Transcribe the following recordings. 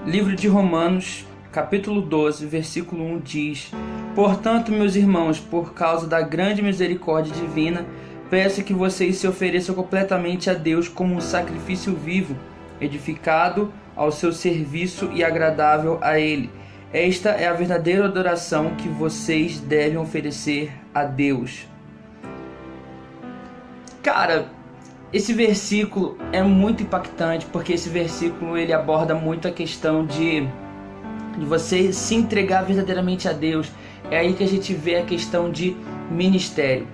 Livro de Romanos, capítulo 12, versículo 1 diz: Portanto, meus irmãos, por causa da grande misericórdia divina, peço que vocês se ofereçam completamente a Deus como um sacrifício vivo, edificado ao seu serviço e agradável a Ele. Esta é a verdadeira adoração que vocês devem oferecer a Deus. Cara, esse versículo é muito impactante, porque esse versículo ele aborda muito a questão de você se entregar verdadeiramente a Deus. É aí que a gente vê a questão de ministério.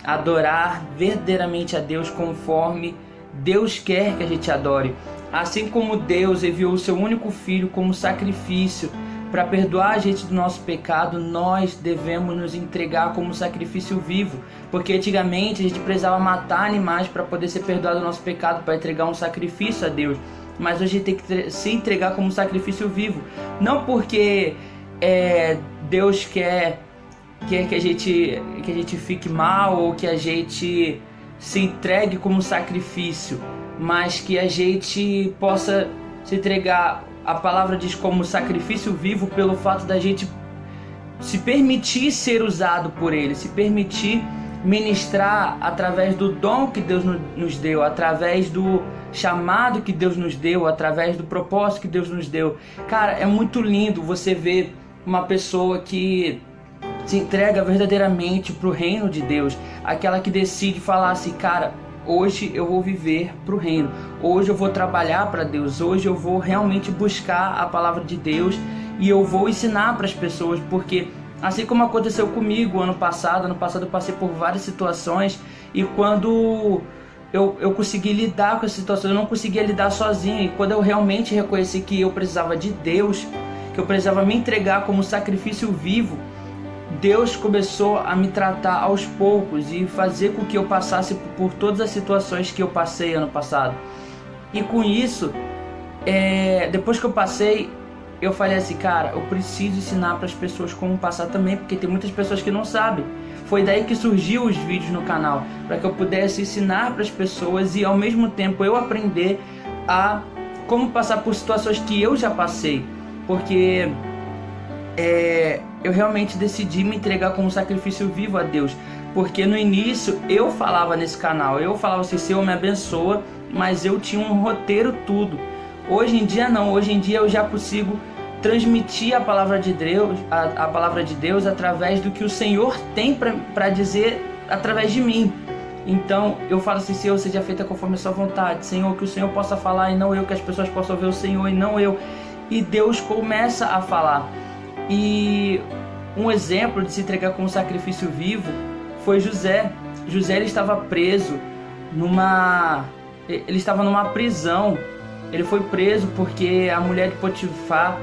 Adorar verdadeiramente a Deus conforme Deus quer que a gente adore. Assim como Deus enviou o seu único filho como sacrifício para perdoar a gente do nosso pecado, nós devemos nos entregar como sacrifício vivo. Porque antigamente a gente precisava matar animais para poder ser perdoado do nosso pecado, para entregar um sacrifício a Deus. Mas hoje a gente tem que se entregar como sacrifício vivo. Não porque Deus quer que a gente fique mal ou que a gente se entregue como sacrifício, mas que a gente possa se entregar. A palavra diz como sacrifício vivo pelo fato da gente se permitir ser usado por Ele, se permitir ministrar através do dom que Deus nos deu, através do chamado que Deus nos deu, através do propósito que Deus nos deu. Cara, é muito lindo você ver uma pessoa que se entrega verdadeiramente para o reino de Deus, aquela que decide falar assim: cara, hoje eu vou viver para o reino, hoje eu vou trabalhar para Deus, hoje eu vou realmente buscar a palavra de Deus e eu vou ensinar para as pessoas. Porque assim como aconteceu comigo ano passado eu passei por várias situações, e quando eu consegui lidar com essa situação, eu não conseguia lidar sozinho, e quando eu realmente reconheci que eu precisava de Deus, que eu precisava me entregar como sacrifício vivo, Deus começou a me tratar aos poucos e fazer com que eu passasse por todas as situações que eu passei ano passado. E com isso, depois que eu passei, eu falei assim: cara, eu preciso ensinar para as pessoas como passar também, porque tem muitas pessoas que não sabem. Foi daí que surgiu os vídeos no canal, para que eu pudesse ensinar para as pessoas e ao mesmo tempo eu aprender a como passar por situações que eu já passei. Porque eu realmente decidi me entregar como sacrifício vivo a Deus. Porque no início eu falava nesse canal, eu falava assim: Senhor, me abençoa, mas eu tinha um roteiro tudo. Hoje em dia não, hoje em dia eu já consigo transmitir a palavra de Deus, a palavra de Deus através do que o Senhor tem para dizer através de mim. Então eu falo assim: Senhor, seja feita conforme a sua vontade, Senhor, que o Senhor possa falar e não eu, que as pessoas possam ver o Senhor e não eu. E Deus começa a falar. E um exemplo de se entregar como sacrifício vivo foi José. José, ele estava preso ele estava numa prisão. Ele foi preso porque a mulher de Potifar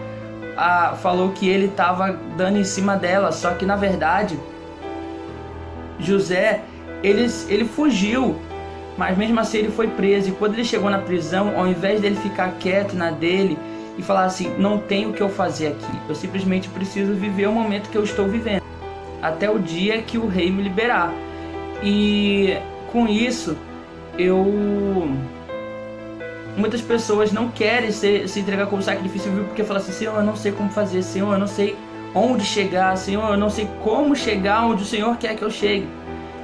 falou que ele estava dando em cima dela. Só que na verdade José ele fugiu, mas mesmo assim ele foi preso. E quando ele chegou na prisão, ao invés dele ficar quieto na dele e falar assim: não tem o que eu fazer aqui, eu simplesmente preciso viver o momento que eu estou vivendo, até o dia que o rei me liberar. E com isso, muitas pessoas não querem se entregar como sacrifício vivo, porque falam assim: Senhor, eu não sei como fazer, Senhor, eu não sei onde chegar, Senhor, eu não sei como chegar onde o Senhor quer que eu chegue.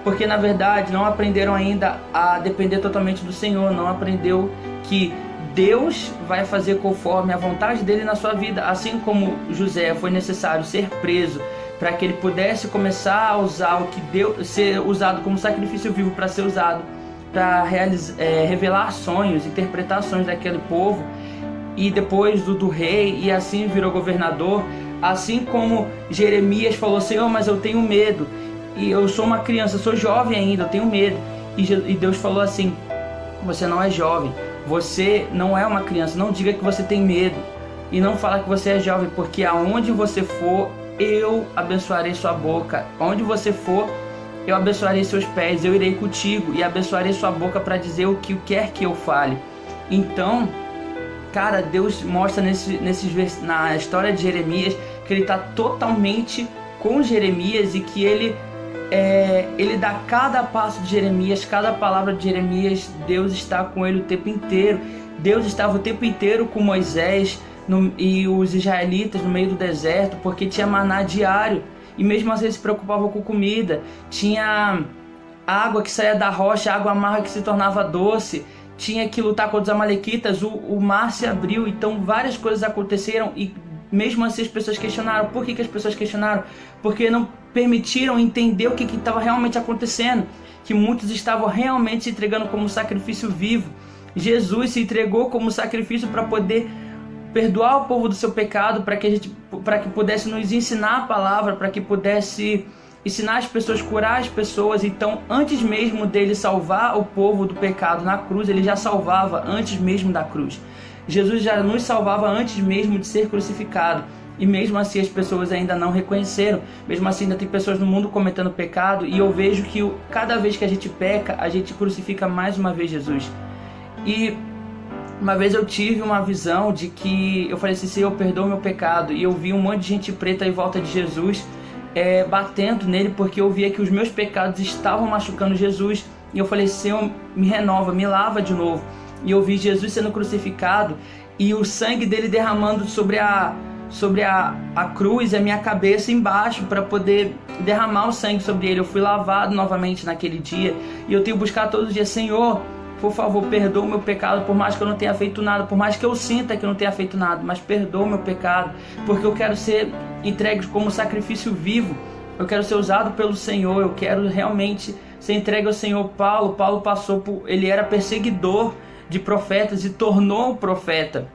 Porque na verdade não aprenderam ainda a depender totalmente do Senhor, não aprendeu que Deus vai fazer conforme a vontade dele na sua vida. Assim como José foi necessário ser preso para que ele pudesse começar a usar o que Deus, ser usado como sacrifício vivo, para ser usado para revelar sonhos, interpretações daquele povo, e depois do rei, e assim virou governador. Assim como Jeremias falou: Senhor, mas eu tenho medo, e eu sou uma criança, eu sou jovem ainda, eu tenho medo. E Deus falou assim: você não é jovem, você não é uma criança, não diga que você tem medo, e não fala que você é jovem, porque aonde você for, eu abençoarei sua boca. Onde você for, eu abençoarei seus pés, eu irei contigo e abençoarei sua boca para dizer o que quer que eu fale. Então, cara, Deus mostra na história de Jeremias que ele está totalmente com Jeremias, e que ele dá cada passo de Jeremias, cada palavra de Jeremias, Deus está com ele o tempo inteiro. Deus estava o tempo inteiro com Moisés e os israelitas no meio do deserto, porque tinha maná diário, e mesmo assim eles se preocupavam com comida. Tinha água que saía da rocha, água amarga que se tornava doce, tinha que lutar contra os amalequitas, o mar se abriu. Então várias coisas aconteceram, e mesmo assim as pessoas questionaram. Por que as pessoas questionaram? Porque não permitiram entender o que estava realmente acontecendo, que muitos estavam realmente se entregando como sacrifício vivo. Jesus se entregou como sacrifício para poder perdoar o povo do seu pecado, para que pudesse nos ensinar a palavra, para que pudesse ensinar as pessoas, curar as pessoas. Então, antes mesmo dele salvar o povo do pecado na cruz, ele já salvava antes mesmo da cruz. Jesus já nos salvava antes mesmo de ser crucificado. E mesmo assim as pessoas ainda não reconheceram. Mesmo assim ainda tem pessoas no mundo cometendo pecado. E eu vejo que cada vez que a gente peca, a gente crucifica mais uma vez Jesus. E uma vez eu tive uma visão de que eu falei assim: Senhor, perdoa o meu pecado. E eu vi um monte de gente preta em volta de Jesus, batendo nele, porque eu via que os meus pecados estavam machucando Jesus. E eu falei: Senhor, me renova, me lava de novo. E eu vi Jesus sendo crucificado e o sangue dele derramando sobre a cruz, e a minha cabeça embaixo, para poder derramar o sangue sobre ele. Eu fui lavado novamente naquele dia, e eu tenho buscado todos os dias: Senhor, por favor, perdoa o meu pecado, por mais que eu não tenha feito nada, por mais que eu sinta que eu não tenha feito nada, mas perdoa o meu pecado, porque eu quero ser entregue como sacrifício vivo. Eu quero ser usado pelo Senhor, eu quero realmente ser entregue ao Senhor. Paulo ele era perseguidor de profetas e tornou um profeta,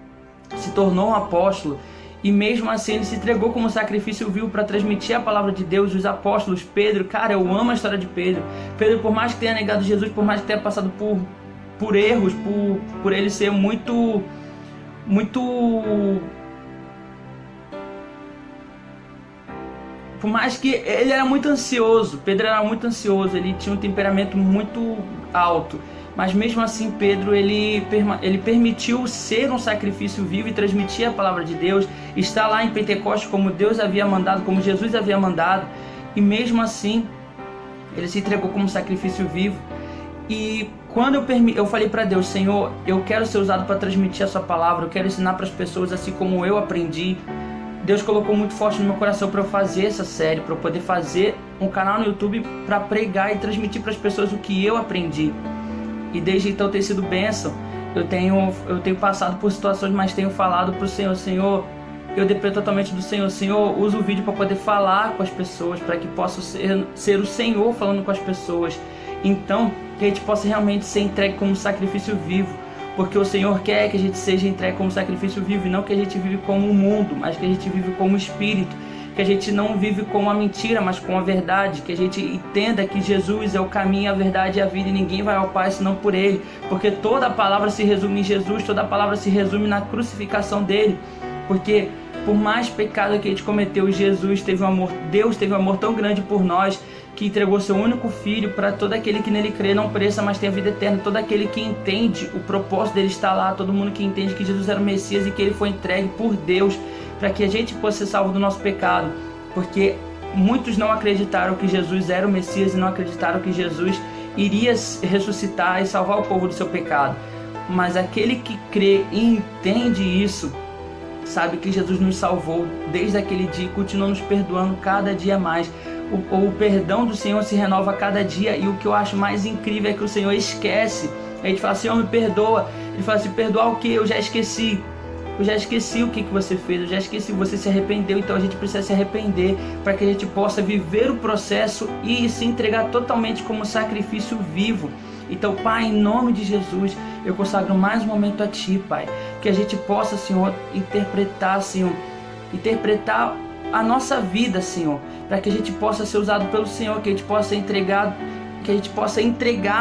se tornou um apóstolo, e mesmo assim ele se entregou como sacrifício vivo para transmitir a palavra de Deus. Os apóstolos, Pedro, cara, eu amo a história de Pedro. Pedro, por mais que tenha negado Jesus, por mais que tenha passado por erros, por ele ser muito por mais que ele era muito ansioso, Pedro era muito ansioso, ele tinha um temperamento muito alto, mas mesmo assim Pedro ele permitiu ser um sacrifício vivo e transmitir a palavra de Deus, estar lá em Pentecostes como Deus havia mandado, como Jesus havia mandado, e mesmo assim ele se entregou como sacrifício vivo. E quando eu falei para Deus: Senhor, eu quero ser usado para transmitir a sua palavra, eu quero ensinar para as pessoas assim como eu aprendi. Deus colocou muito forte no meu coração para eu fazer essa série, para eu poder fazer um canal no YouTube para pregar e transmitir para as pessoas o que eu aprendi. E desde então tem sido bênção. Eu tenho passado por situações, mas tenho falado para o Senhor: Senhor, eu dependo totalmente do Senhor. Senhor, usa o vídeo para poder falar com as pessoas, para que possa ser o Senhor falando com as pessoas. Então, que a gente possa realmente ser entregue como sacrifício vivo, porque o Senhor quer que a gente seja entregue como sacrifício vivo, e não que a gente vive como um mundo, mas que a gente vive como espírito, que a gente não vive com a mentira, mas com a verdade, que a gente entenda que Jesus é o caminho, a verdade e a vida, e ninguém vai ao Pai senão por Ele, porque toda a palavra se resume em Jesus, toda a palavra se resume na crucificação dele, porque por mais pecado que a gente cometeu, Deus teve um amor tão grande por nós, que entregou seu único filho para todo aquele que nele crê não pereça, mas tenha vida eterna. Todo aquele que entende o propósito dele está lá, todo mundo que entende que Jesus era o Messias e que ele foi entregue por Deus para que a gente possa ser salvo do nosso pecado, porque muitos não acreditaram que Jesus era o Messias e não acreditaram que Jesus iria ressuscitar e salvar o povo do seu pecado. Mas aquele que crê e entende isso, sabe que Jesus nos salvou desde aquele dia e continua nos perdoando cada dia mais. O perdão do Senhor se renova a cada dia, e o que eu acho mais incrível é que o Senhor esquece. A gente fala: Senhor, me perdoa. Ele fala assim: perdoar o que? Eu já esqueci o que você fez, eu já esqueci, você se arrependeu. Então a gente precisa se arrepender para que a gente possa viver o processo e se entregar totalmente como sacrifício vivo. Então, Pai, em nome de Jesus, eu consagro mais um momento a Ti, Pai, que a gente possa, Senhor, interpretar a nossa vida, Senhor, para que a gente possa ser usado pelo Senhor, que a gente possa entregar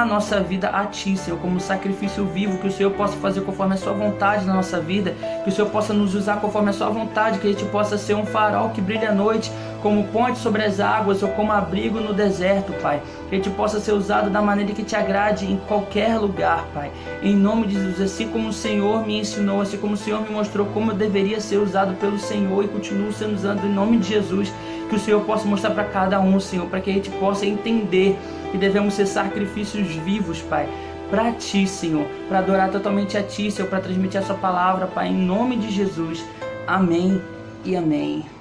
a nossa vida a Ti, Senhor, como sacrifício vivo, que o Senhor possa fazer conforme a Sua vontade na nossa vida, que o Senhor possa nos usar conforme a Sua vontade, que a gente possa ser um farol que brilha à noite, como ponte sobre as águas ou como abrigo no deserto, Pai, que a gente possa ser usado da maneira que Te agrade em qualquer lugar, Pai, em nome de Jesus. Assim como o Senhor me ensinou, assim como o Senhor me mostrou como eu deveria ser usado pelo Senhor e continuo sendo usado em nome de Jesus, que o Senhor possa mostrar para cada um, Senhor, para que a gente possa entender que devemos ser sacrifícios vivos, Pai, para Ti, Senhor, para adorar totalmente a Ti, Senhor, para transmitir a Sua palavra, Pai, em nome de Jesus. Amém e amém.